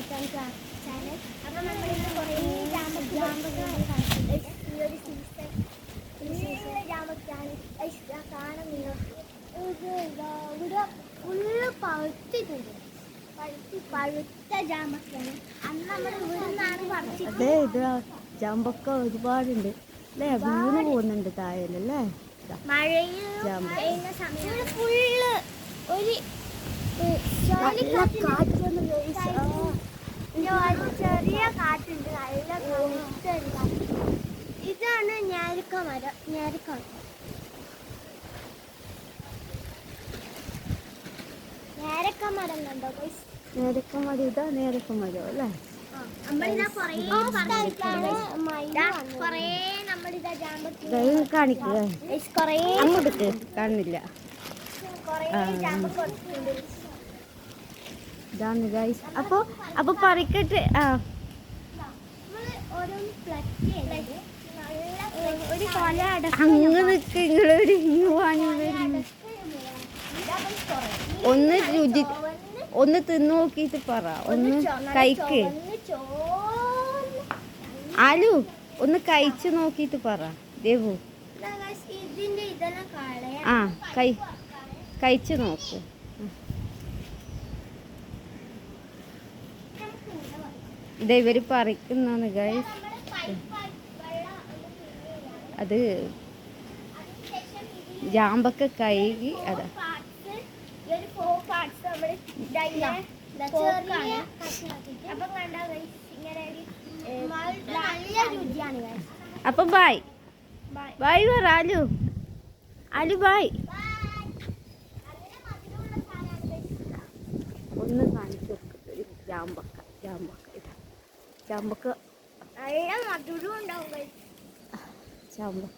Channel. അപ്പം നമ്മളിന്ന് കുറേ ജാമ്പക്കാണ് കാണാൻ നിങ്ങൾക്ക് ഇവിടെ ഫുള്ള് പഴുത്തിട്ടുണ്ട്. പഴുത്ത ജാമ്പക്കാണ്. അന്ന് നമ്മൾ ഇവിടെ നിന്നാണ് പറിച്ചത്. അതെ, ഇത് ജാമ്പക്ക ഒരുപാടുണ്ട് അല്ലേ? വീണ് പോകുന്നുണ്ട് താഴെയല്ലേ? മഴയും പെയ്യുന്ന സമയം ഫുള്ള് ഒരു ചെറിയ കാറ്റുണ്ട്. നല്ല ഇതാണ് ഞാരിക്ക മരം. ഞാരിക്ക മരം കണ്ടോ? നേരക്ക മരം, ഇതാ നേരക്ക മരം അല്ലേ? കാണിക്കുക അങ്ങോട്ട് കാണുന്നില്ല. ഇതാണ് ഗൈസ്. അപ്പൊ പറിക്കട്ടെ. അങ്ങ് നിൽക്ക്, നിങ്ങളൊരു ഒന്ന് തിന്നു നോക്കിയിട്ട് പറ. ഒന്ന് കഴിക്ക് ആലു, ഒന്ന് കഴിച്ചു നോക്കിയിട്ട് പറ ദേവു. ആ കഴിച്ചു നോക്ക്. ഇത് ഇവര് പറിക്കുന്നതാണ് ഗൈസ്. അത് ജാമ്പക്ക കഴുകി അതാ അപ്പൊ ബൈ ബൈ പറ ആലു. ആലു ബൈ. ഒന്ന് കാണിച്ചു ജാമ്പക്ക. ഇതാ ചാമ്പക്ക. ചാമ്പക്ക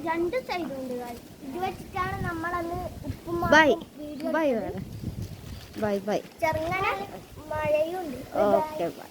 രണ്ട് സൈഡും ഉണ്ട്. ഇത് വെച്ചിട്ടാണ് നമ്മളന്ന് ബൈ ബൈ ബൈ ബൈ. ചെറുങ്ങനെ മഴയുണ്ട്. Okay bye.